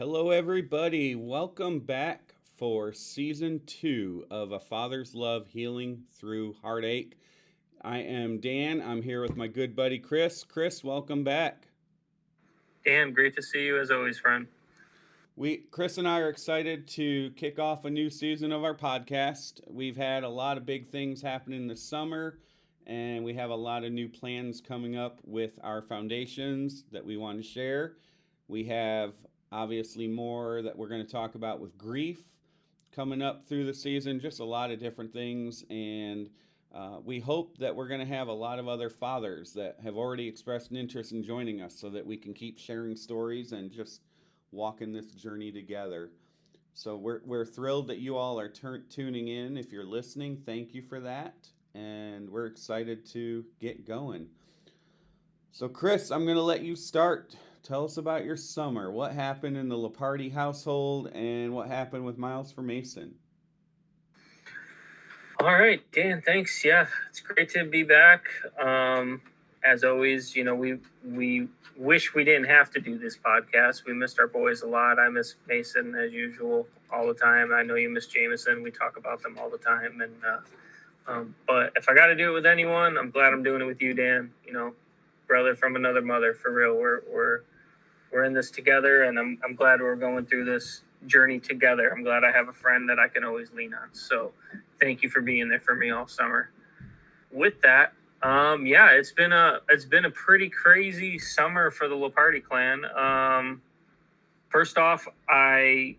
Hello, everybody. Welcome back for season 2 of A Father's Love Healing Through Heartache. I am Dan. I'm here with my good buddy Chris. Chris, welcome back. Dan, great to see you as always, friend. Chris and I are excited to kick off a new season of our podcast. We've had a lot of big things happening this summer, and we have a lot of new plans coming up with our foundations that we want to share. We have obviously more that we're going to talk about with grief coming up through the season, just a lot of different things. And we hope that we're going to have a lot of other fathers that have already expressed an interest in joining us so that we can keep sharing stories and just walking this journey together. So we're thrilled that you all are tuning in. If you're listening, thank you for that. And we're excited to get going. So, Chris, I'm going to let you start. Tell us about your summer. What happened in the Lepardi household and what happened with Miles for Mason? All right, Dan, thanks. Yeah, it's great to be back. As always, we wish we didn't have to do this podcast. We missed our boys a lot. I miss Mason as usual all the time. I know you miss Jameson. We talk about them all the time. But if I got to do it with anyone, I'm glad I'm doing it with you, Dan. Brother from another mother, for real. We're in this together, and I'm glad we're going through this journey together. I'm glad I have a friend that I can always lean on. So thank you for being there for me all summer. With that, it's been a pretty crazy summer for the Lepardi clan. First off, I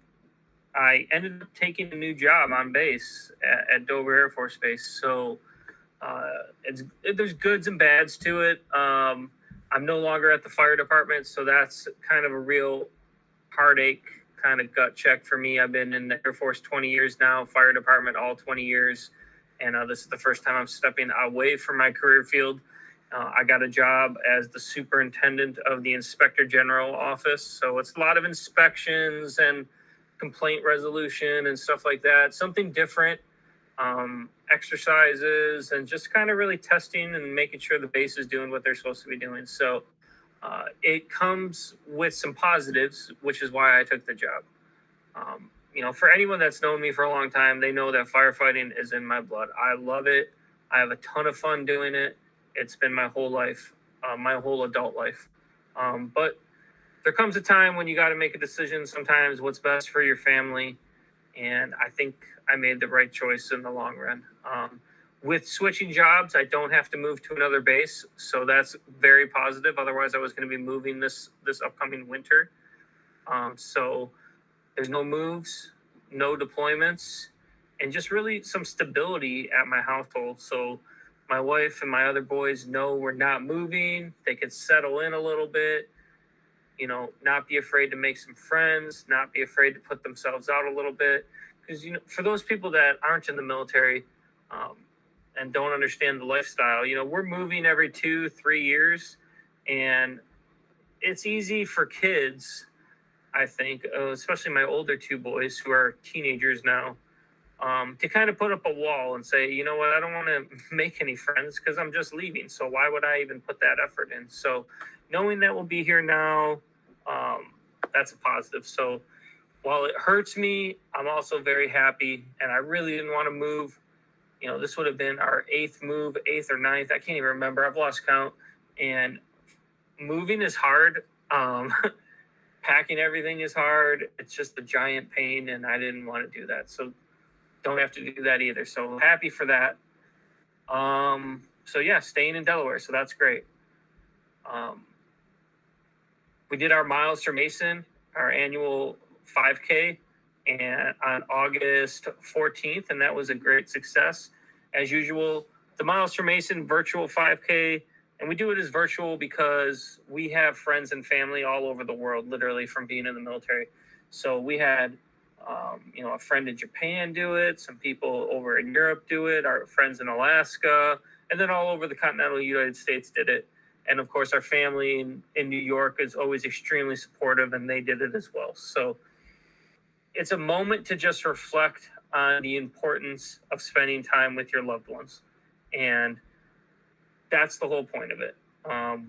ended up taking a new job on base at Dover Air Force Base. So there's goods and bads to it. I'm no longer at the fire department, so that's kind of a real heartache, kind of gut check for me. I've been in the Air Force 20 years now, fire department all 20 years, and this is the first time I'm stepping away from my career field. I got a job as the superintendent of the Inspector General office, so it's a lot of inspections and complaint resolution and stuff like that. Something different. Exercises and just kind of really testing and making sure the base is doing what they're supposed to be doing. So it comes with some positives, which is why I took the job. For anyone that's known me for a long time, they know that firefighting is in my blood. I love it. I have a ton of fun doing it. It's been my whole life, my whole adult life. But there comes a time when you got to make a decision sometimes what's best for your family. And I think I made the right choice in the long run. With switching jobs, I don't have to move to another base, so that's very positive. Otherwise, I was going to be moving this upcoming winter. So there's no moves, no deployments, and just really some stability at my household. So my wife and my other boys know we're not moving. They can settle in a little bit. Not be afraid to make some friends, not be afraid to put themselves out a little bit. Because, for those people that aren't in the military and don't understand the lifestyle, we're moving every 2-3 years. And it's easy for kids, I think, especially my older two boys who are teenagers now, to kind of put up a wall and say, you know what, I don't want to make any friends because I'm just leaving. So why would I even put that effort in? So knowing that we'll be here now, that's a positive. So while it hurts me, I'm also very happy, and I really didn't want to move. This would have been our 8th move, 8th or 9th. I can't even remember. I've lost count. And moving is hard. Packing everything is hard. It's just a giant pain, and I didn't want to do that. So don't have to do that either. So happy for that. Staying in Delaware. So that's great. We did our Miles for Mason, our annual 5K, and on August 14th, and that was a great success. As usual, the Miles for Mason virtual 5K, and we do it as virtual because we have friends and family all over the world, literally from being in the military. So we had, a friend in Japan do it, some people over in Europe do it, our friends in Alaska, and then all over the continental United States did it. And of course, our family in New York is always extremely supportive, and they did it as well. So it's a moment to just reflect on the importance of spending time with your loved ones. And that's the whole point of it.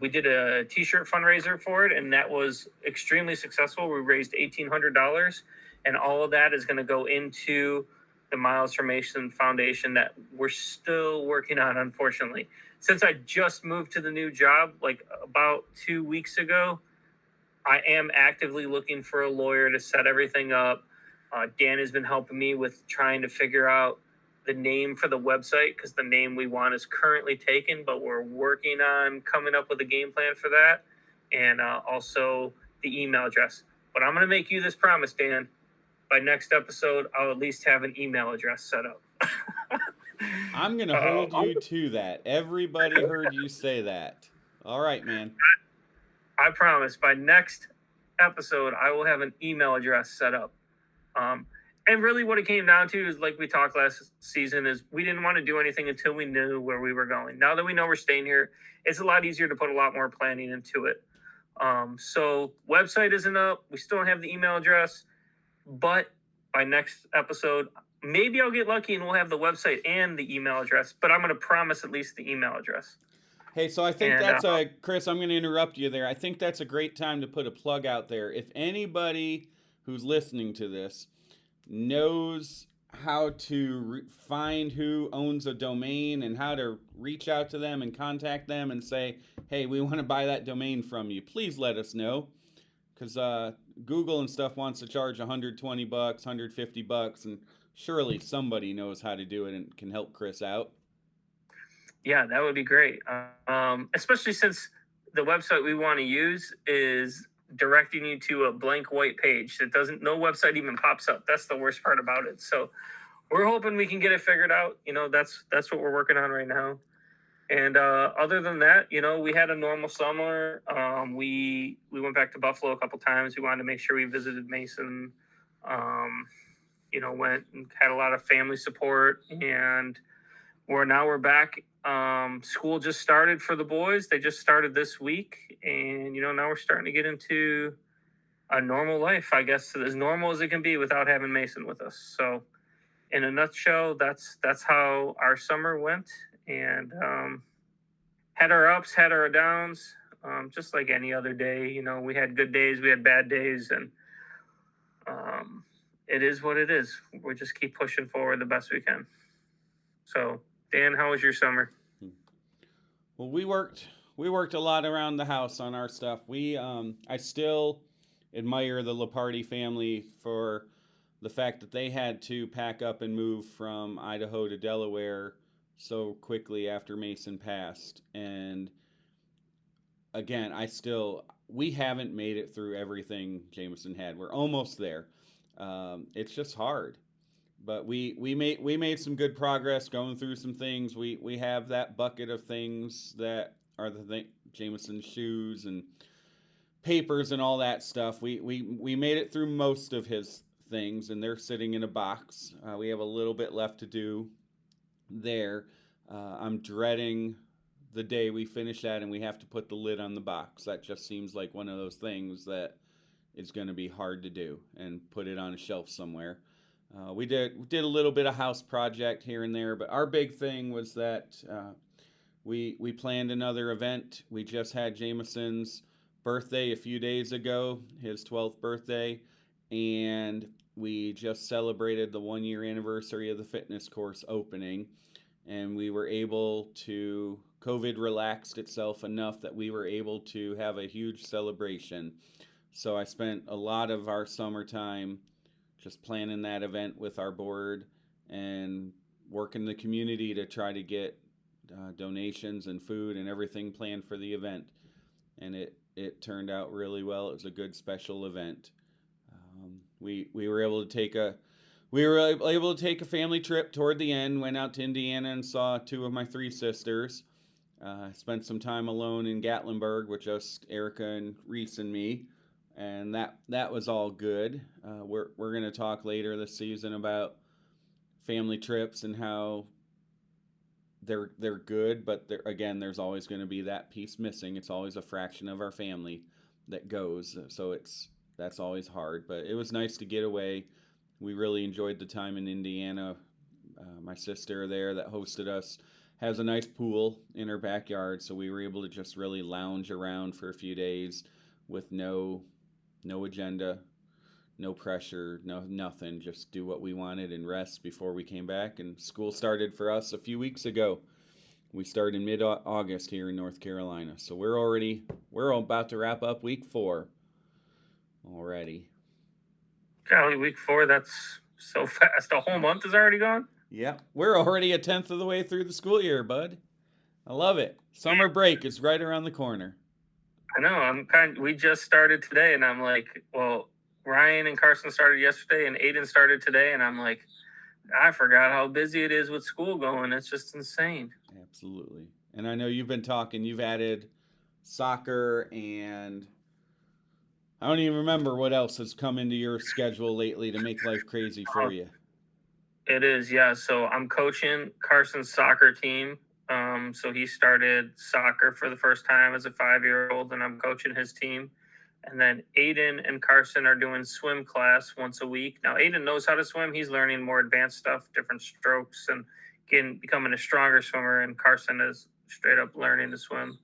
We did a t-shirt fundraiser for it, and that was extremely successful. We raised $1,800, and all of that is going to go into the Miles for Mason Foundation that we're still working on, unfortunately. Since I just moved to the new job, like about 2 weeks ago, I am actively looking for a lawyer to set everything up. Dan has been helping me with trying to figure out the name for the website because the name we want is currently taken, but we're working on coming up with a game plan for that, and also the email address. But I'm going to make you this promise, Dan. By next episode, I'll at least have an email address set up. I'm going to hold you to that. Everybody heard you say that. All right, man. I promise by next episode, I will have an email address set up. And really what it came down to is, like we talked last season, is we didn't want to do anything until we knew where we were going. Now that we know we're staying here, it's a lot easier to put a lot more planning into it. So website isn't up. We still don't have the email address, but by next episode, maybe I'll get lucky and we'll have the website and the email address, but I'm going to promise at least the email address. Hey, so I think Chris, I'm going to interrupt you there. I think that's a great time to put a plug out there. If anybody who's listening to this knows how to find who owns a domain and how to reach out to them and contact them and say, hey, we want to buy that domain from you, please let us know. Because Google and stuff wants to charge $120, $150, and surely somebody knows how to do it and can help Chris out. Yeah, that would be great. Especially since the website we want to use is directing you to a blank white page. No website even pops up. That's the worst part about it. So we're hoping we can get it figured out. That's what we're working on right now. And other than that, we had a normal summer. We went back to Buffalo a couple times. We wanted to make sure we visited Mason. Went and had a lot of family support, and we're back. School just started for the boys. They just started this week, and now we're starting to get into a normal life, I guess, as normal as it can be without having Mason with us. So in a nutshell, that's how our summer went, and had our ups, had our downs, just like any other day. We had good days, we had bad days, and it is what it is. We just keep pushing forward the best we can. So Dan, how was your summer? Well, we worked a lot around the house on our stuff. I still admire the Lepardi family for the fact that they had to pack up and move from Idaho to Delaware so quickly after Mason passed. And again, we haven't made it through everything Jameson had. We're almost there. It's just hard. But we made some good progress going through some things. We have that bucket of things that are Jameson's shoes and papers and all that stuff. We made it through most of his things, and they're sitting in a box. We have a little bit left to do there. I'm dreading the day we finish that and we have to put the lid on the box. That just seems like one of those things that is going to be hard to do and put it on a shelf somewhere. We did a little bit of house project here and there, but our big thing was that we planned another event. We just had Jameson's birthday a few days ago, his 12th birthday, and we just celebrated the 1-year anniversary of the fitness course opening, and we were able to, COVID relaxed itself enough that we were able to have a huge celebration. So I spent a lot of our summertime just planning that event with our board and working the community to try to get donations and food and everything planned for the event. And it turned out really well. It was a good special event. We were able to take a family trip toward the end. Went out to Indiana and saw 2 of my 3 sisters. Spent some time alone in Gatlinburg with just Erica and Reese and me. And that was all good. We're going to talk later this season about family trips and how they're good, but there's always going to be that piece missing. It's always a fraction of our family that goes, so that's always hard. But it was nice to get away. We really enjoyed the time in Indiana. My sister there that hosted us has a nice pool in her backyard, so we were able to just really lounge around for a few days with no agenda, no pressure, no nothing. Just do what we wanted and rest before we came back. And school started for us a few weeks ago. We started in mid-August here in North Carolina, so we're about to wrap up week 4 already. Golly, week 4, that's so fast. A whole month is already gone? Yep, we're already a tenth of the way through the school year, bud. I love it. Summer break is right around the corner. I know. We just started today, and I'm like, well, Ryan and Carson started yesterday, and Aiden started today, and I'm like, I forgot how busy it is with school going. It's just insane. Absolutely. And I know you've been talking, you've added soccer, and I don't even remember what else has come into your schedule lately to make life crazy for you. It is, yeah. So I'm coaching Carson's soccer team. So he started soccer for the first time as a 5-year-old, and I'm coaching his team. And then Aiden and Carson are doing swim class once a week. Now, Aiden knows how to swim. He's learning more advanced stuff, different strokes, and becoming a stronger swimmer. And Carson is straight up learning to swim.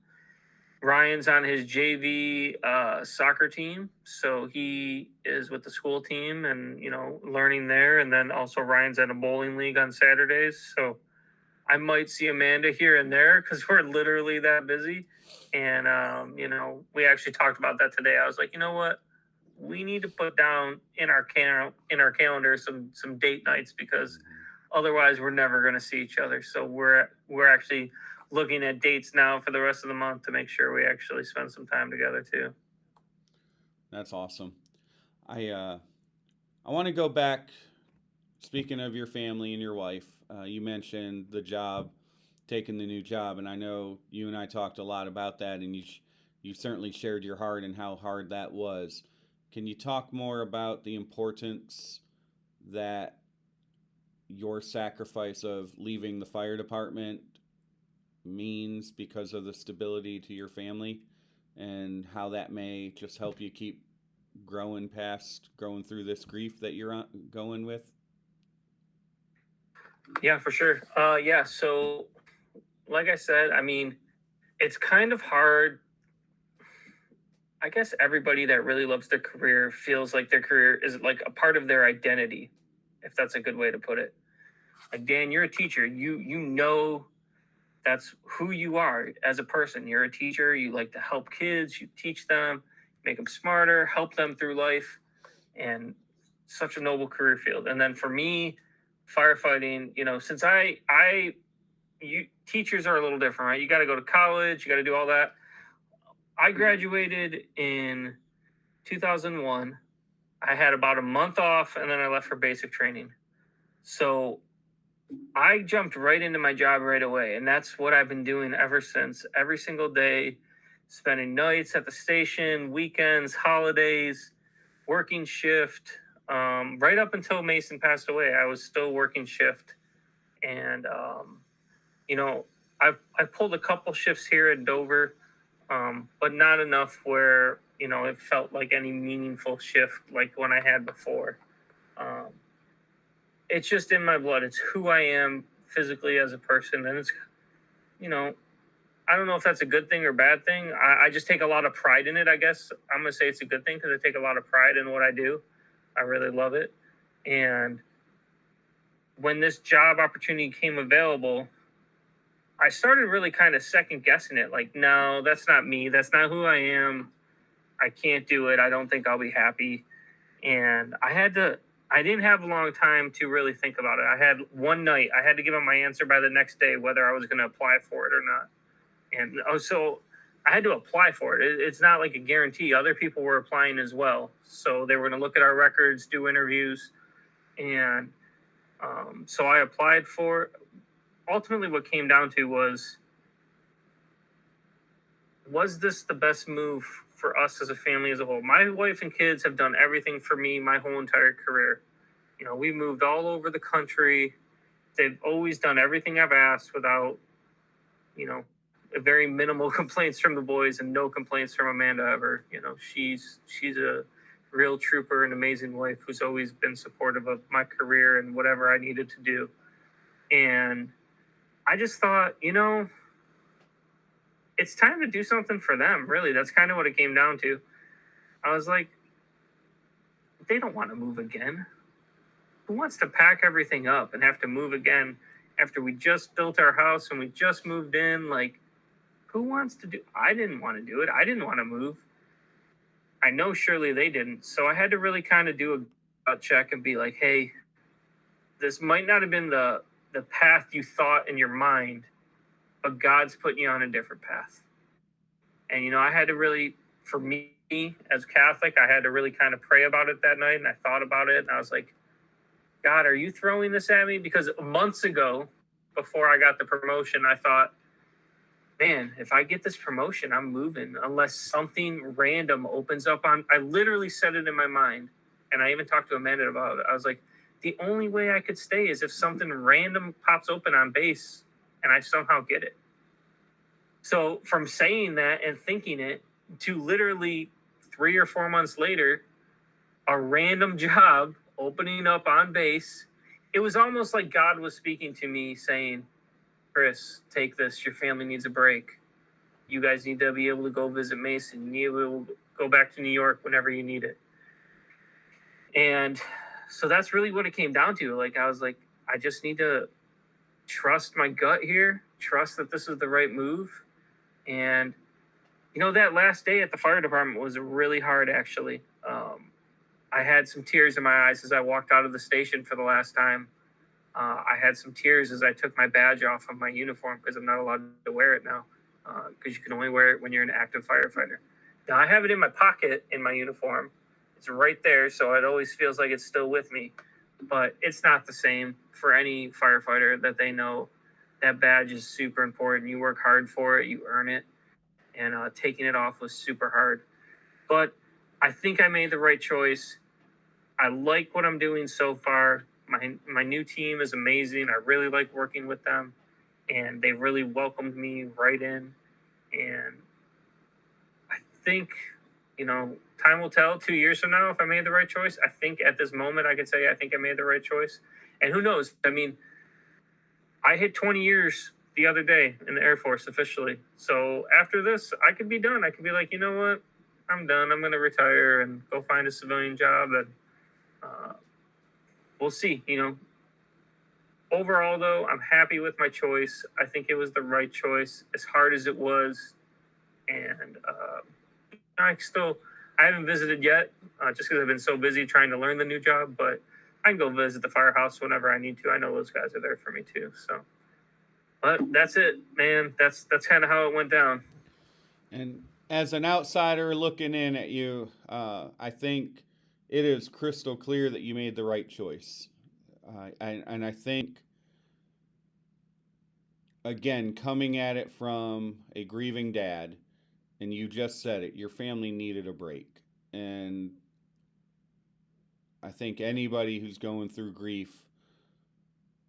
Ryan's on his JV soccer team, so he is with the school team and, learning there. And then also Ryan's at a bowling league on Saturdays. So I might see Amanda here and there because we're literally that busy. And, we actually talked about that today. I was like, you know what? We need to put down in our calendar some date nights because otherwise we're never going to see each other. So we're actually looking at dates now for the rest of the month to make sure we actually spend some time together too. That's awesome. I want to go back. Speaking of your family and your wife, you mentioned the job, taking the new job, and I know you and I talked a lot about that, and you certainly shared your heart and how hard that was. Can you talk more about the importance that your sacrifice of leaving the fire department means because of the stability to your family and how that may just help you keep growing through this grief that you're going with? Yeah, for sure. Yeah. So like I said, it's kind of hard. I guess everybody that really loves their career feels like their career is like a part of their identity, if that's a good way to put it. Like, Dan, you're a teacher. You know that's who you are as a person. You're a teacher. You like to help kids. You teach them, make them smarter, help them through life, and such a noble career field. And then for me, firefighting, since teachers are a little different, right? You got to go to college. You got to do all that. I graduated in 2001. I had about a month off, and then I left for basic training. So I jumped right into my job right away, and that's what I've been doing ever since. Every single day, spending nights at the station, weekends, holidays, working shift. Right up until Mason passed away, I was still working shift. And, I've pulled a couple shifts here at Dover, but not enough where, it felt like any meaningful shift like when I had before. It's just in my blood. It's who I am physically as a person. And it's, I don't know if that's a good thing or bad thing. I just take a lot of pride in it, I guess. I'm going to say it's a good thing because I take a lot of pride in what I do. I really love it. And when this job opportunity came available, I started really kind of second guessing it. Like, no, that's not me. That's not who I am. I can't do it. I don't think I'll be happy. And I didn't have a long time to really think about it. I had one night. I had to give them my answer by the next day, whether I was going to apply for it or not. And so I had to apply for it. It's not like a guarantee. Other people were applying as well. So they were going to look at our records, do interviews. And so I applied for it. Ultimately, what came down to was this the best move for us as a family as a whole? My wife and kids have done everything for me my whole entire career. We moved all over the country. They've always done everything I've asked without, very minimal complaints from the boys and no complaints from Amanda ever. She's a real trooper, an amazing wife who's always been supportive of my career and whatever I needed to do. And I just thought, it's time to do something for them. Really, that's kind of what it came down to. I was like, they don't want to move again. Who wants to pack everything up and have to move again after we just built our house and we just moved in? Like, who wants to do? I didn't want to do it. I didn't want to move. I know surely they didn't. So I had to really kind of do a check and be like, hey, this might not have been the path you thought in your mind, but God's putting you on a different path. And, I had to really, for me as Catholic, I had to really kind of pray about it that night. And I thought about it and I was like, God, are you throwing this at me? Because months ago, before I got the promotion, I thought, man, if I get this promotion, I'm moving unless something random opens up I literally said it in my mind. And I even talked to Amanda about it. I was like, the only way I could stay is if something random pops open on base and I somehow get it. So from saying that and thinking it to literally 3 or 4 months later, a random job opening up on base, it was almost like God was speaking to me saying, Chris, take this. Your family needs a break. You guys need to be able to go visit Mason. You need to be able to go back to New York whenever you need it. And so that's really what it came down to. Like, I was like, I just need to trust my gut here, trust that this is the right move. And, that last day at the fire department was really hard, actually. I had some tears in my eyes as I walked out of the station for the last time. I had some tears as I took my badge off of my uniform because I'm not allowed to wear it now because you can only wear it when you're an active firefighter. Now, I have it in my pocket in my uniform. It's right there, so it always feels like it's still with me. But it's not the same for any firefighter that they know. That badge is super important. You work hard for it. You earn it. And taking it off was super hard. But I think I made the right choice. I like what I'm doing so far. My new team is amazing. I really like working with them. And they really welcomed me right in. And I think, time will tell 2 years from now if I made the right choice. I think at this moment I can say I think I made the right choice. And who knows? I mean, I hit 20 years the other day in the Air Force officially. So after this, I could be done. I could be like, you know what? I'm done. I'm going to retire and go find a civilian job. And we'll see. Overall, though, I'm happy with my choice. I think it was the right choice, as hard as it was. And I haven't visited yet, just because I've been so busy trying to learn the new job. But I can go visit the firehouse whenever I need to. I know those guys are there for me too. So, but that's it, man. That's kind of how it went down. And as an outsider looking in at you, I think it is crystal clear that you made the right choice. And I think, again, coming at it from a grieving dad, and you just said it, your family needed a break. And I think anybody who's going through grief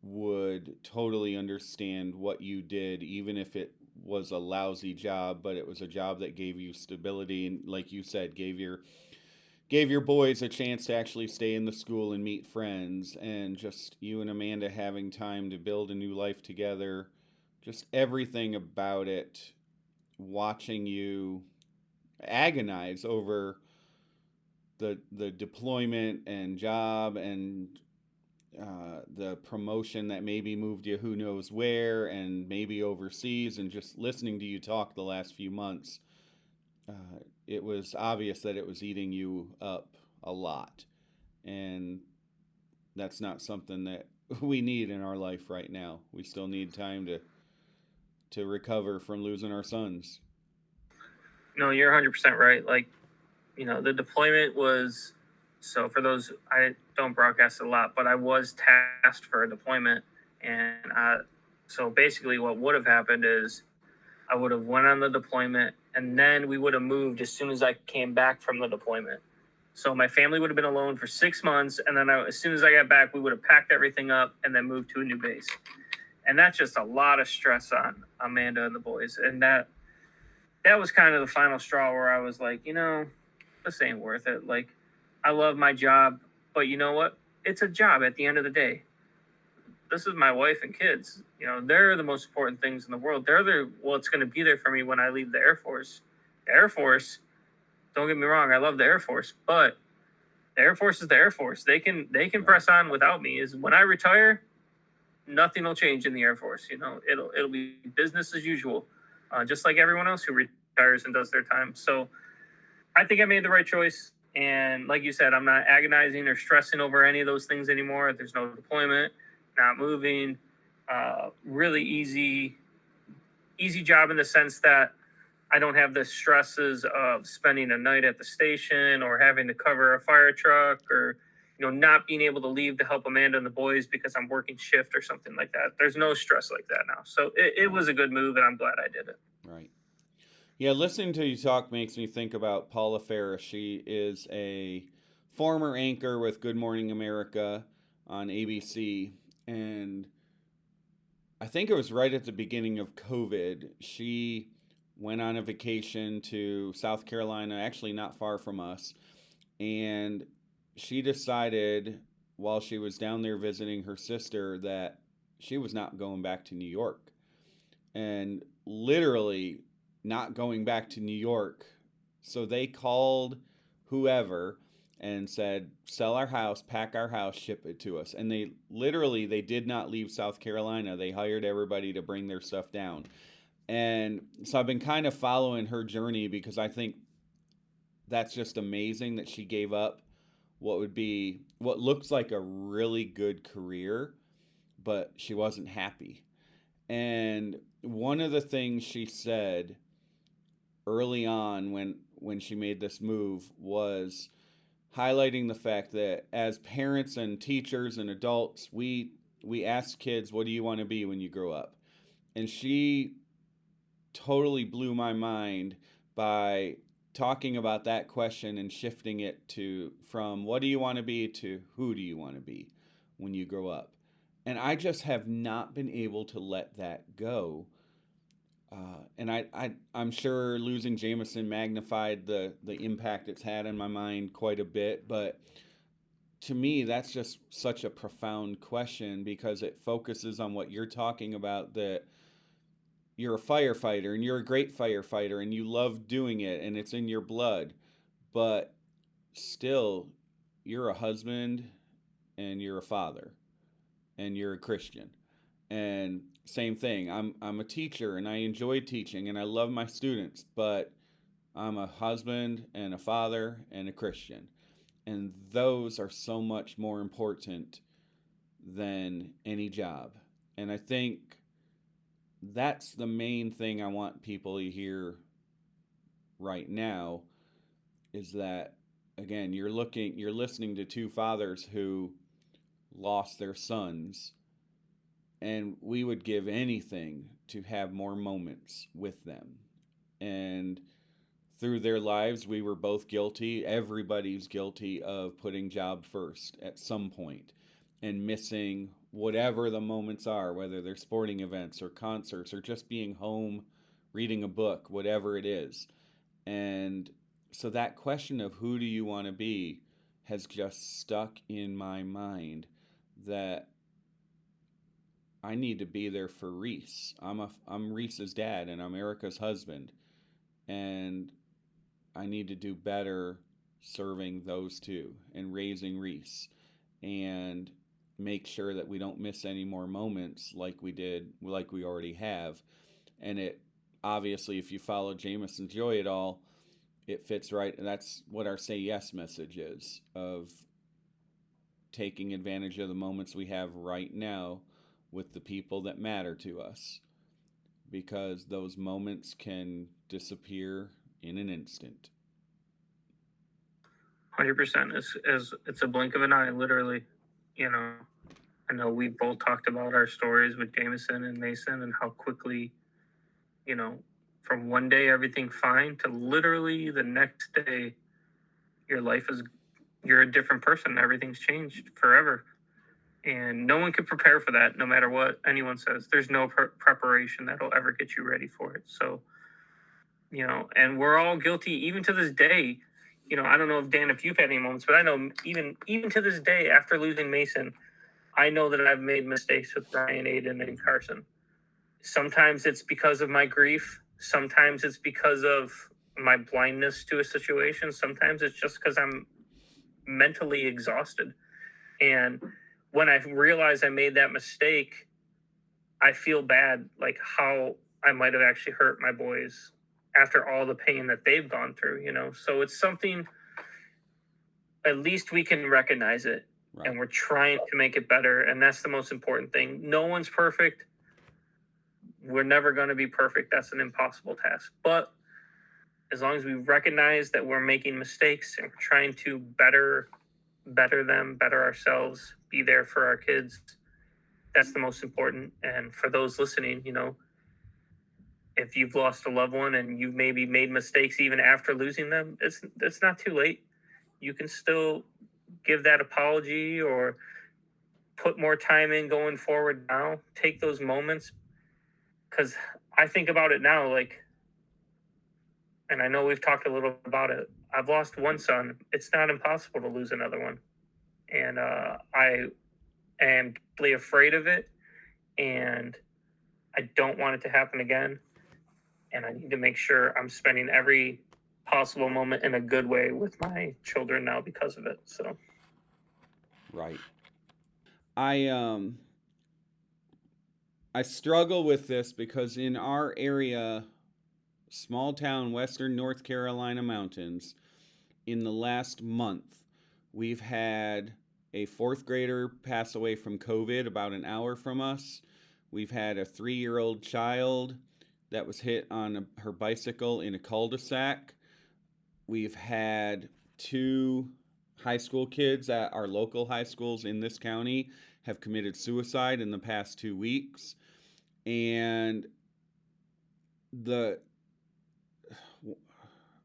would totally understand what you did, even if it was a lousy job, but it was a job that gave you stability and, like you said, gave your boys a chance to actually stay in the school and meet friends, and just you and Amanda having time to build a new life together. Just everything about it, watching you agonize over the deployment and job and the promotion that maybe moved you who knows where and maybe overseas, and just listening to you talk the last few months, it was obvious that it was eating you up a lot. And that's not something that we need in our life right now. We still need time to recover from losing our sons. No, you're 100% right. Like, the deployment was, so for those, I don't broadcast a lot, but I was tasked for a deployment. And so basically what would have happened is I would have went on the deployment, and then we would have moved as soon as I came back from the deployment. So my family would have been alone for 6 months, and then as soon as I got back, we would have packed everything up and then moved to a new base. And that's just a lot of stress on Amanda and the boys. And that was kind of the final straw where I was like, this ain't worth it. Like, I love my job, but you know what? It's a job at the end of the day. this is my wife and kids. They're the most important things in the world. They're what's going to be there for me when I leave the Air Force. The Air Force, don't get me wrong, I love the Air Force, but the Air Force is the Air Force. They can press on without me. Is when I retire, nothing will change in the Air Force. It'll be business as usual, just like everyone else who retires and does their time. So I think I made the right choice. And like you said, I'm not agonizing or stressing over any of those things anymore. There's no deployment, not moving. Really easy job in the sense that I don't have the stresses of spending a night at the station or having to cover a fire truck or, not being able to leave to help Amanda and the boys because I'm working shift or something like that. There's no stress like that now. So it was a good move, and I'm glad I did it. Right. Yeah, listening to you talk makes me think about Paula Ferris. She is a former anchor with Good Morning America on ABC, and I think it was right at the beginning of COVID. She went on a vacation to South Carolina, actually not far from us, and she decided while she was down there visiting her sister that she was not going back to New York. And literally not going back to New York. So they called whoever and said, sell our house, pack our house, ship it to us. And they did not leave South Carolina. They hired everybody to bring their stuff down. And so I've been kind of following her journey because I think that's just amazing that she gave up what looks like a really good career, but she wasn't happy. And one of the things she said early on when she made this move was highlighting the fact that as parents and teachers and adults, we ask kids, what do you want to be when you grow up? And she totally blew my mind by talking about that question and shifting it from what do you want to be to who do you want to be when you grow up. And I just have not been able to let that go. And I'm sure losing Jameson magnified the impact it's had on my mind quite a bit. But to me, that's just such a profound question because it focuses on what you're talking about, that you're a firefighter and you're a great firefighter and you love doing it and it's in your blood. But still, you're a husband and you're a father and you're a Christian. And same thing, I'm a teacher and I enjoy teaching and I love my students, but I'm a husband and a father and a Christian. And those are so much more important than any job. And I think that's the main thing I want people to hear right now is that, again, you're listening to two fathers who lost their sons, and we would give anything to have more moments with them. And through their lives, we were both guilty. Everybody's guilty of putting job first at some point and missing whatever the moments are, whether they're sporting events or concerts or just being home, reading a book, whatever it is. And so that question of who do you want to be has just stuck in my mind, that I need to be there for Reese. I'm Reese's dad and I'm Erica's husband. And I need to do better serving those two and raising Reese and make sure that we don't miss any more moments like we already have. And it obviously, if you follow Jameson's Joy at all, it fits right. And that's what our Say Yes message is, of taking advantage of the moments we have right now with the people that matter to us, because those moments can disappear in an instant. 100%. It's a blink of an eye, literally. I know we both talked about our stories with Jameson and Mason and how quickly, from one day everything fine to literally the next day, you're a different person. Everything's changed forever. And no one can prepare for that, no matter what anyone says. There's no preparation that'll ever get you ready for it. So, and we're all guilty, even to this day. I don't know if Dan, if you've had any moments, but I know even to this day, after losing Mason, I know that I've made mistakes with Ryan, Aiden, and Carson. Sometimes it's because of my grief. Sometimes it's because of my blindness to a situation. Sometimes it's just because I'm mentally exhausted. And when I realize I made that mistake, I feel bad, like how I might have actually hurt my boys after all the pain that they've gone through, you know? So it's something, at least we can recognize it. Right. And we're trying to make it better. And that's the most important thing. No one's perfect. We're never going to be perfect. That's an impossible task. But as long as we recognize that we're making mistakes and we're trying to better them, better ourselves, be there for our kids, that's the most important. And for those listening, you know, if you've lost a loved one and you've maybe made mistakes even after losing them, it's not too late. You can still give that apology or put more time in going forward now. Take those moments, because I think about it now, like, and I know we've talked a little about it. I've lost one son. It's not impossible to lose another one. And I am deeply afraid of it. And I don't want it to happen again. And I need to make sure I'm spending every possible moment in a good way with my children now because of it. So. Right. I struggle with this because in our area, small town, western North Carolina mountains, in the last month, we've had a 4th grader pass away from COVID about an hour from us. We've had a 3-year-old child that was hit on her bicycle in a cul-de-sac. We've had 2 high school kids at our local high schools in this county have committed suicide in the past 2 weeks. And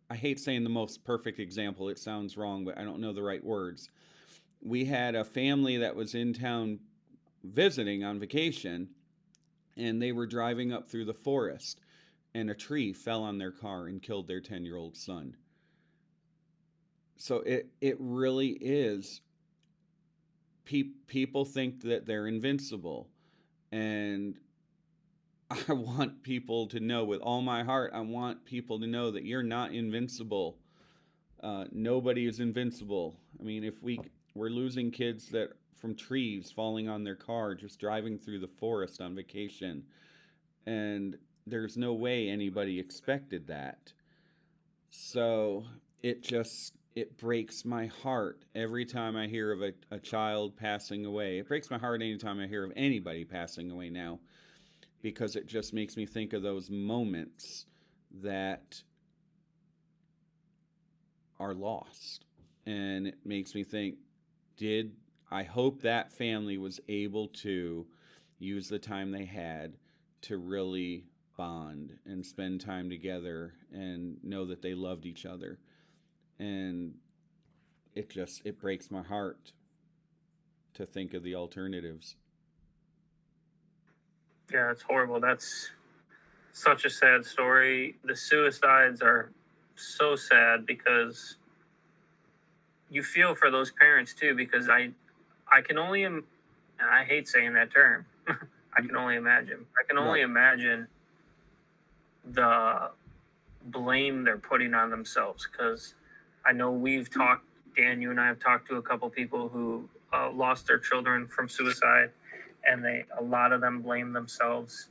I hate saying the most perfect example. It sounds wrong, but I don't know the right words. We had a family that was in town visiting on vacation, and they were driving up through the forest, and a tree fell on their car and killed their 10-year-old son. So it really is. People think that they're invincible, and I want people to know with all my heart, I want people to know that you're not invincible. Nobody is invincible. I mean, if we're losing kids that from trees falling on their car just driving through the forest on vacation, and there's no way anybody expected that. So it breaks my heart every time I hear of a child passing away. It breaks my heart anytime I hear of anybody passing away now, because it just makes me think of those moments that are lost. And it makes me think, I hope that family was able to use the time they had to really bond and spend time together and know that they loved each other. And it breaks my heart to think of the alternatives. Yeah, it's horrible. That's such a sad story. The suicides are so sad because you feel for those parents too, because I can only, and I hate saying that term, I can only imagine. I can only imagine the blame they're putting on themselves, because I know we've talked, Dan, you and I have talked to a couple people who lost their children from suicide, and a lot of them blame themselves,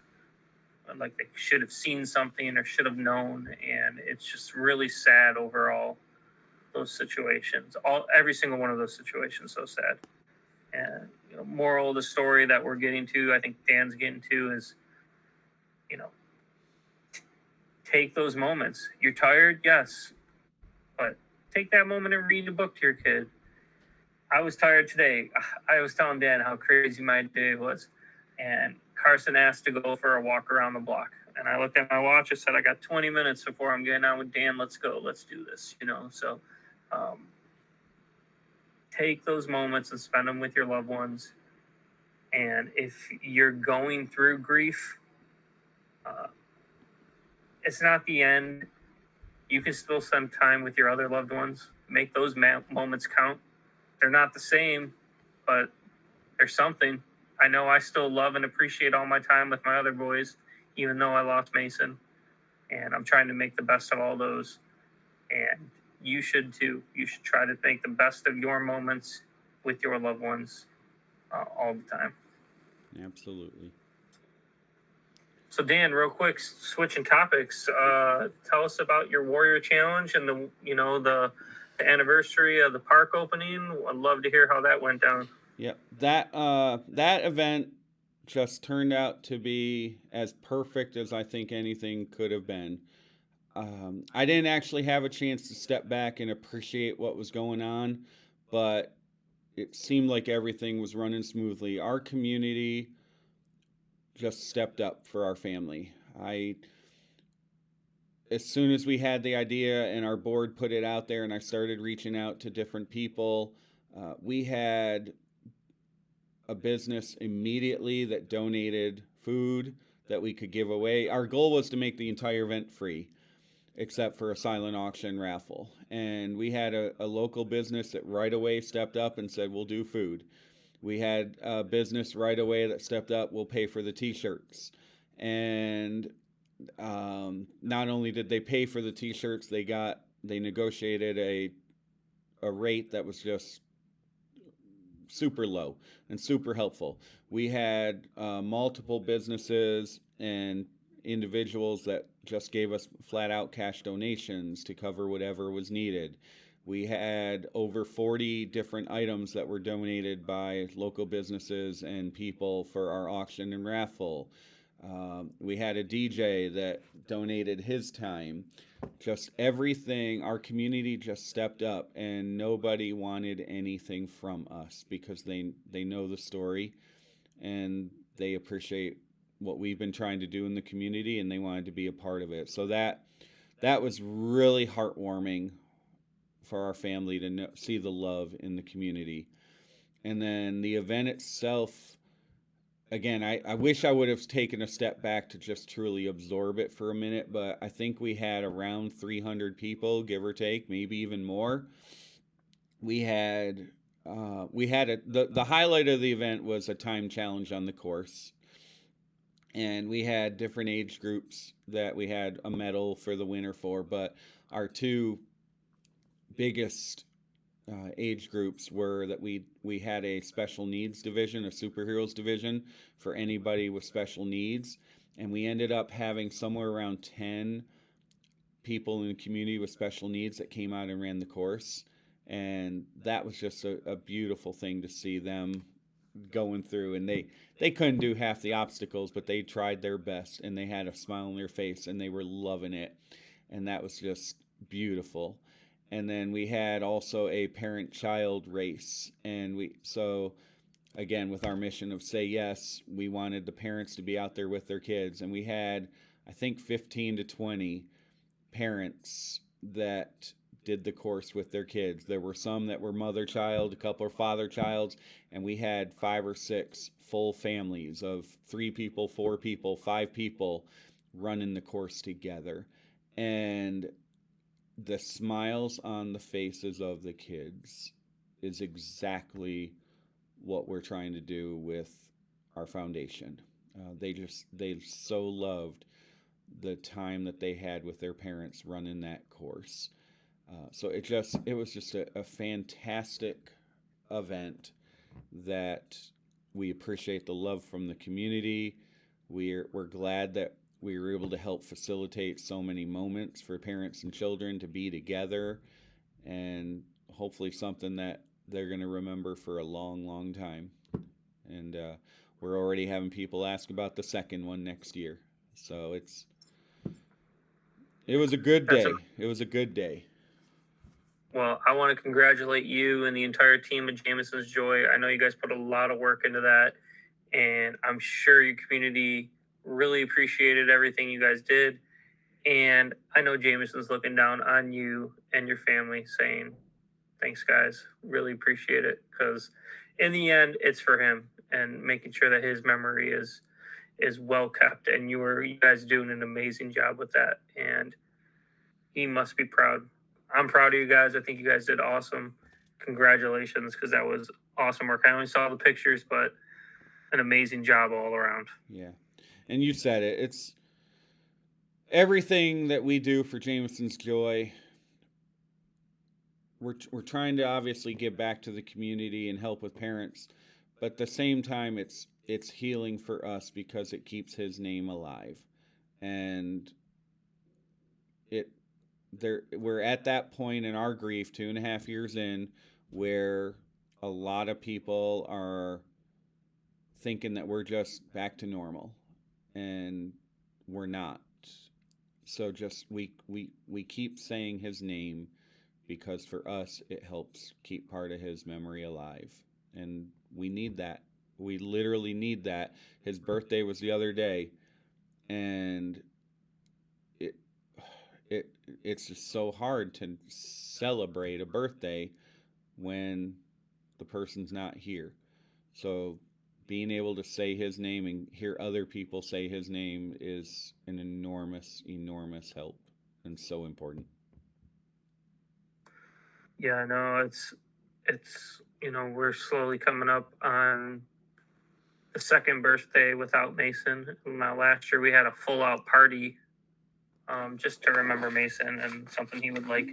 like they should have seen something or should have known, and it's just really sad overall. Those situations, every single one of those situations, so sad. And moral of the story that we're getting to, I think Dan's getting to, is take those moments. You're tired, yes, but take that moment and read a book to your kid. I was tired today. I was telling Dan how crazy my day was, and Carson asked to go for a walk around the block. And I looked at my watch. I said, I got 20 minutes before I'm getting out with Dan. Let's go. Let's do this. So take those moments and spend them with your loved ones. And if you're going through grief, it's not the end. You can still spend time with your other loved ones. Make those moments count. They're not the same, but there's something. I know I still love and appreciate all my time with my other boys, even though I lost Mason. And I'm trying to make the best of all those. And you should too. You should try to make the best of your moments with your loved ones all the time. Absolutely. So Dan, real quick, switching topics. Tell us about your Warrior Challenge and the anniversary of the park opening. I'd love to hear how that went down. Yep. That event just turned out to be as perfect as I think anything could have been. I didn't actually have a chance to step back and appreciate what was going on, but it seemed like everything was running smoothly. Our community just stepped up for our family. As soon as we had the idea and our board put it out there and I started reaching out to different people, we had a business immediately that donated food that we could give away. Our goal was to make the entire event free, except for a silent auction raffle. And we had a local business that right away stepped up and said, we'll do food. We had a business right away that stepped up, we'll pay for the t-shirts. And not only did they pay for the t-shirts, they negotiated a rate that was just super low and super helpful. We had multiple businesses and individuals that just gave us flat out cash donations to cover whatever was needed. We had over 40 different items that were donated by local businesses and people for our auction and raffle. We had a DJ that donated his time. Just everything, our community just stepped up, and nobody wanted anything from us because they know the story and they appreciate what we've been trying to do in the community, and they wanted to be a part of it. So that was really heartwarming for our family to see the love in the community. And then the event itself, again, I wish I would have taken a step back to just truly absorb it for a minute, but I think we had around 300 people, give or take, maybe even more. The highlight of the event was a time challenge on the course. And we had different age groups that we had a medal for the winner for, but our two biggest age groups were that we had a special needs division, a superheroes division for anybody with special needs, and we ended up having somewhere around 10 people in the community with special needs that came out and ran the course, and that was just a beautiful thing to see them going through. And they couldn't do half the obstacles, but they tried their best, and they had a smile on their face, and they were loving it, and that was just beautiful. And then we had also a parent-child race, and again, with our mission of Say Yes, we wanted the parents to be out there with their kids, and we had, I think, 15 to 20 parents that did the course with their kids. There were some that were mother-child, a couple are father-childs, and we had 5 or 6 full families of 3 people, 4 people, 5 people running the course together. And the smiles on the faces of the kids is exactly what we're trying to do with our foundation. They so loved the time that they had with their parents running that course. So it was just a fantastic event that we appreciate the love from the community. We're glad that we were able to help facilitate so many moments for parents and children to be together, and hopefully something that they're going to remember for a long, long time. And we're already having people ask about the second one next year. So it was a good day. It was a good day. Well, I want to congratulate you and the entire team at Jameson's Joy. I know you guys put a lot of work into that, and I'm sure your community really appreciated everything you guys did. And I know Jameson's looking down on you and your family saying, thanks, guys. Really appreciate it, because in the end, it's for him and making sure that his memory is well kept. And you guys doing an amazing job with that. And he must be proud. I'm proud of you guys. I think you guys did awesome. congratulations, because that was awesome work. I only saw the pictures, but an amazing job all around. Yeah. And you said it. It's everything that we do for Jameson's Joy. We're trying to obviously give back to the community and help with parents, but at the same time it's healing for us because it keeps his name alive. And it we're at that point in our grief 2.5 years in where a lot of people are thinking that we're just back to normal, and we're not. So just we keep saying his name because for us it helps keep part of his memory alive, and we need that. We literally need that. His birthday was the other day, and it it's just so hard to celebrate a birthday when the person's not here. So being able to say his name and hear other people say his name is an enormous help, and so important. Yeah, no, it's we're slowly coming up on the second birthday without Mason. Now, last year we had a full out party, just to remember Mason and something he would like.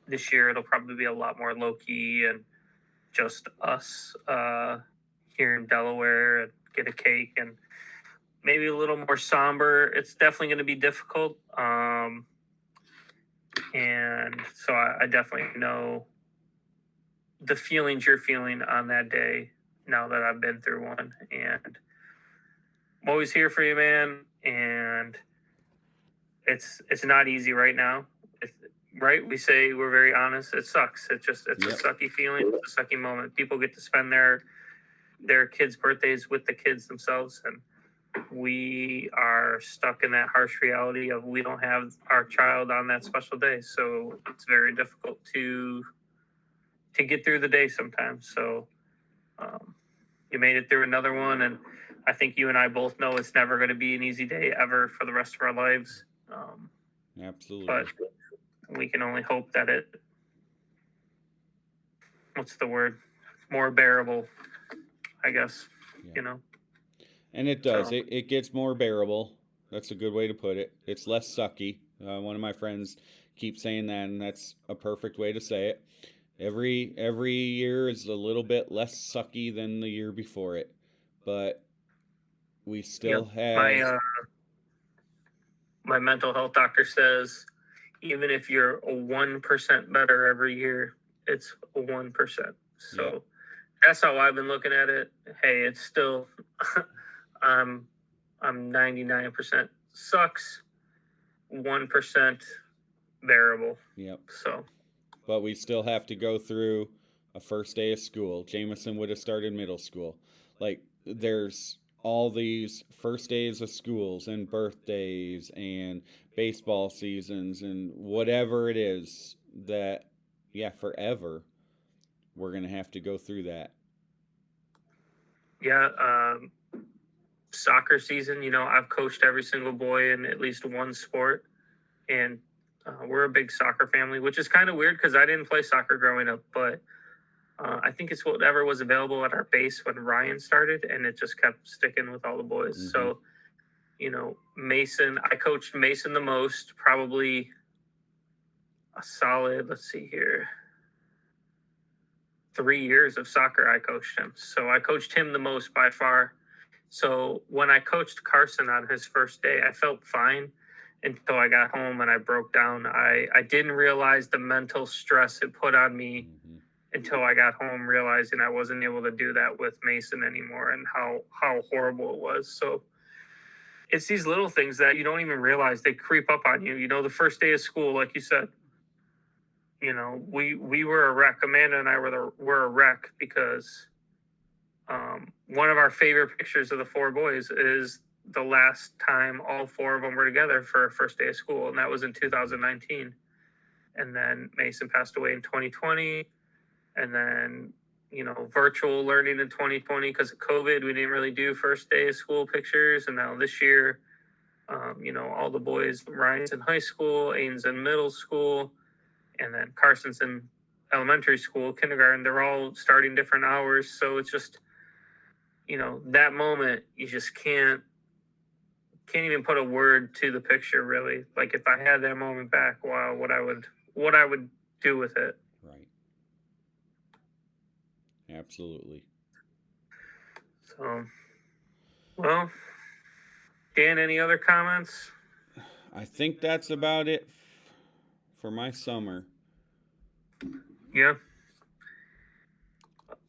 This year it'll probably be a lot more low key and just us here in Delaware, and get a cake and maybe a little more somber. It's definitely going to be difficult. And so I definitely know the feelings you're feeling on that day now that I've been through one. And I'm always here for you, man. And it's not easy right now. Right? We say we're very honest. It sucks. It's Yep. a sucky feeling. It's a sucky moment. People get to spend their kids' birthdays with the kids themselves, and we are stuck in that harsh reality of we don't have our child on that special day. So it's very difficult to get through the day sometimes. So you made it through another one, and I think you and I both know it's never going to be an easy day ever for the rest of our lives. Absolutely. But we can only hope that what's the word? More bearable, I guess. Yeah. And it does. So, it gets more bearable. That's a good way to put it. It's less sucky. One of my friends keeps saying that, and that's a perfect way to say it. Every year is a little bit less sucky than the year before it, but we still have. My mental health doctor says even if you're a 1% better every year, it's a 1%. So that's how I've been looking at it. Hey, it's still I'm 99% sucks, 1% bearable. Yep. So, but we still have to go through a first day of school. Jameson would have started middle school. Like, there's all these first days of schools and birthdays and baseball seasons and whatever it is that, forever we're going to have to go through that. Yeah, soccer season, I've coached every single boy in at least one sport, and we're a big soccer family, which is kind of weird because I didn't play soccer growing up, but I think it's whatever was available at our base when Ryan started, and it just kept sticking with all the boys. Mm-hmm. So, Mason, I coached Mason the most, probably a solid, 3 years of soccer I coached him. So I coached him the most by far. So when I coached Carson on his first day, I felt fine until I got home and I broke down. I didn't realize the mental stress it put on me until I got home, realizing I wasn't able to do that with Mason anymore and how horrible it was. So it's these little things that you don't even realize they creep up on you. The first day of school, like you said, we were a wreck. Amanda and I were a wreck because one of our favorite pictures of the four boys is the last time all four of them were together for a first day of school, and that was in 2019. And then Mason passed away in 2020, and then virtual learning in 2020 because of COVID. We didn't really do first day of school pictures, and now this year, all the boys, Ryan's in high school, Aiden's in middle school, and then Carson's in elementary school, kindergarten, they're all starting different hours. So it's just, that moment, you just can't even put a word to the picture, really. Like, if I had that moment back, wow, what I would do with it. Right. Absolutely. So, well, Dan, any other comments? I think that's about it for my summer. Yeah.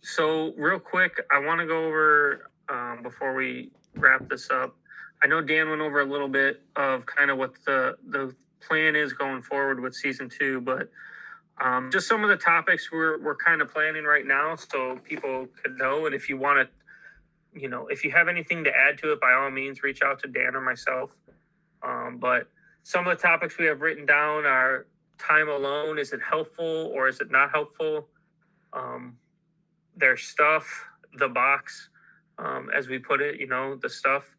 So, real quick, I want to go over, before we wrap this up. I know Dan went over a little bit of kind of what the plan is going forward with season 2, but just some of the topics we're kind of planning right now, so people could know. And if you want to, if you have anything to add to it, by all means, reach out to Dan or myself. But some of the topics we have written down are time alone. Is it helpful or is it not helpful? Their stuff, the box, as we put it, the stuff.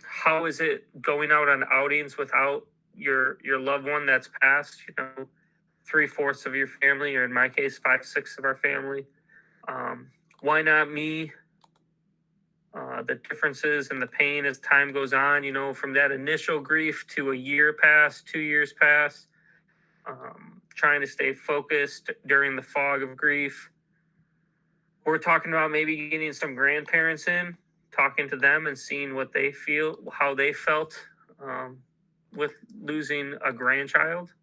How is it going out on outings without your loved one that's passed? 3/4 of your family, or in my case, 5/6 of our family. Why not me? The differences and the pain as time goes on, from that initial grief to a year past, 2 years past, trying to stay focused during the fog of grief. We're talking about maybe getting some grandparents in, talking to them and seeing what they feel, how they felt with losing a grandchild,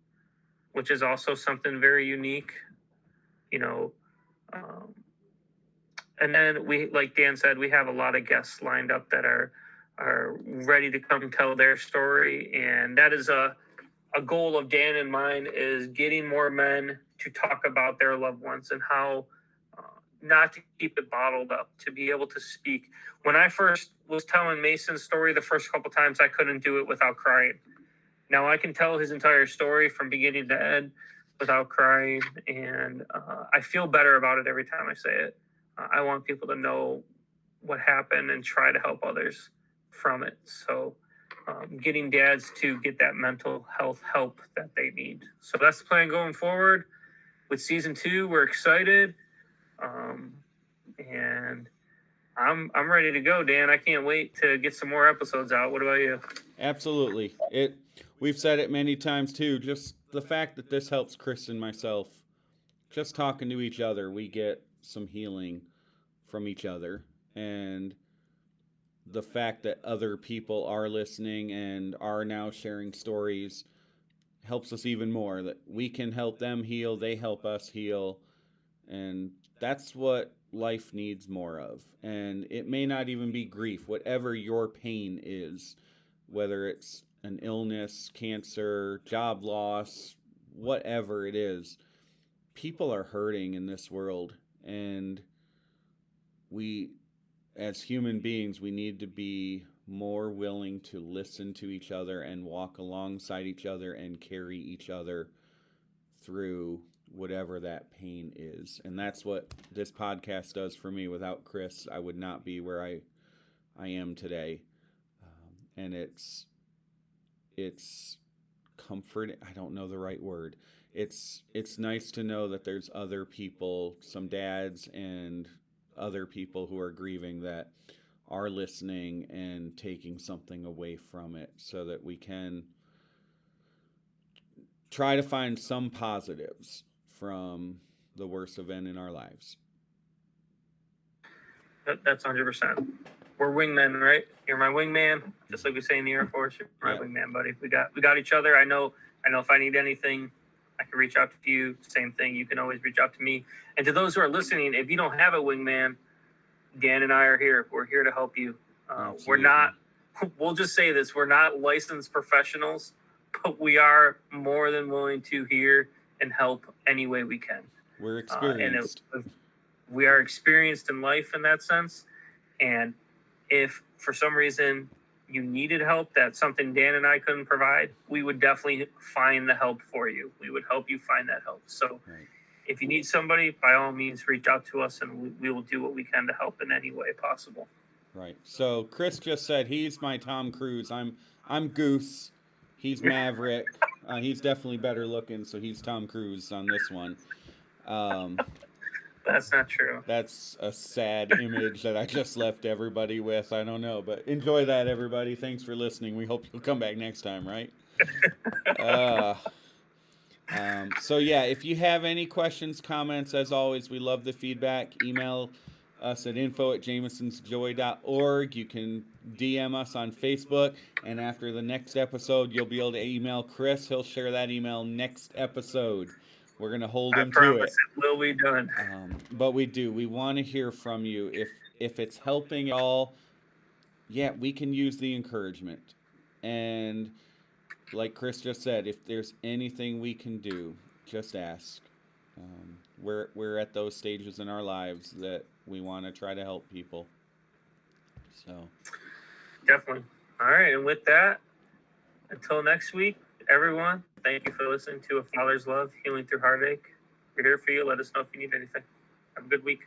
which is also something very unique, and then we, like Dan said, we have a lot of guests lined up that are ready to come tell their story. And that is a goal of Dan and mine, is getting more men to talk about their loved ones and how not to keep it bottled up, to be able to speak. When I first was telling Mason's story the first couple times, I couldn't do it without crying. Now I can tell his entire story from beginning to end without crying, and I feel better about it every time I say it. I want people to know what happened and try to help others from it. So getting dads to get that mental health help that they need. So that's the plan going forward. With season 2, we're excited. And I'm ready to go, Dan. I can't wait to get some more episodes out. What about you? Absolutely. We've said it many times too, just the fact that this helps Chris and myself. Just talking to each other, we get some healing from each other. And the fact that other people are listening and are now sharing stories helps us even more. That we can help them heal, they help us heal. And that's what life needs more of. And it may not even be grief, whatever your pain is, whether it's an illness, cancer, job loss, whatever it is. People are hurting in this world, and we, as human beings, we need to be more willing to listen to each other and walk alongside each other and carry each other through whatever that pain is. And that's what this podcast does for me. Without Chris, I would not be where I am today. And it's comforting. I don't know the right word. It's nice to know that there's other people, some dads and other people who are grieving, that are listening and taking something away from it, so that we can try to find some positives from the worst event in our lives. That's 100%. We're wingmen, right? You're my wingman, just like we say in the Air Force. You're my wingman, buddy. We got each other. I know if I need anything, I can reach out to you. Same thing. You can always reach out to me. And to those who are listening, if you don't have a wingman, Dan and I are here. We're here to help you. We're not, we'll just say this, we're not licensed professionals, but we are more than willing to hear and help any way we can. We're experienced. We are experienced in life in that sense. And if for some reason you needed help, that's something Dan and I couldn't provide, we would definitely find the help for you. We would help you find that help. So if you need somebody, by all means, reach out to us, and we will do what we can to help in any way possible. Right. So Chris just said he's my Tom Cruise. I'm Goose. He's Maverick. He's definitely better looking, so he's Tom Cruise on this one. Um, That's not true. that's a sad image that I just left everybody with. I don't know, but enjoy that, everybody. Thanks for listening. We hope you'll come back next time, right? Uh, so yeah, if you have any questions, comments, as always, we love the feedback. Email us at info@jamisonsjoy.org. You can DM us on Facebook, and after the next episode, you'll be able to email Chris. He'll share that email next episode. We're gonna hold him to promise it. it will be done. But we want to hear from you. If it's helping at all, yeah, we can use the encouragement. And like Chris just said, if there's anything we can do, just ask. We're at those stages in our lives that we want to try to help people. So Definitely. All right, and with that, until next week, everyone, thank you for listening to A Father's Love, Healing Through Heartache. We're here for you. Let us know if you need anything. Have a good week.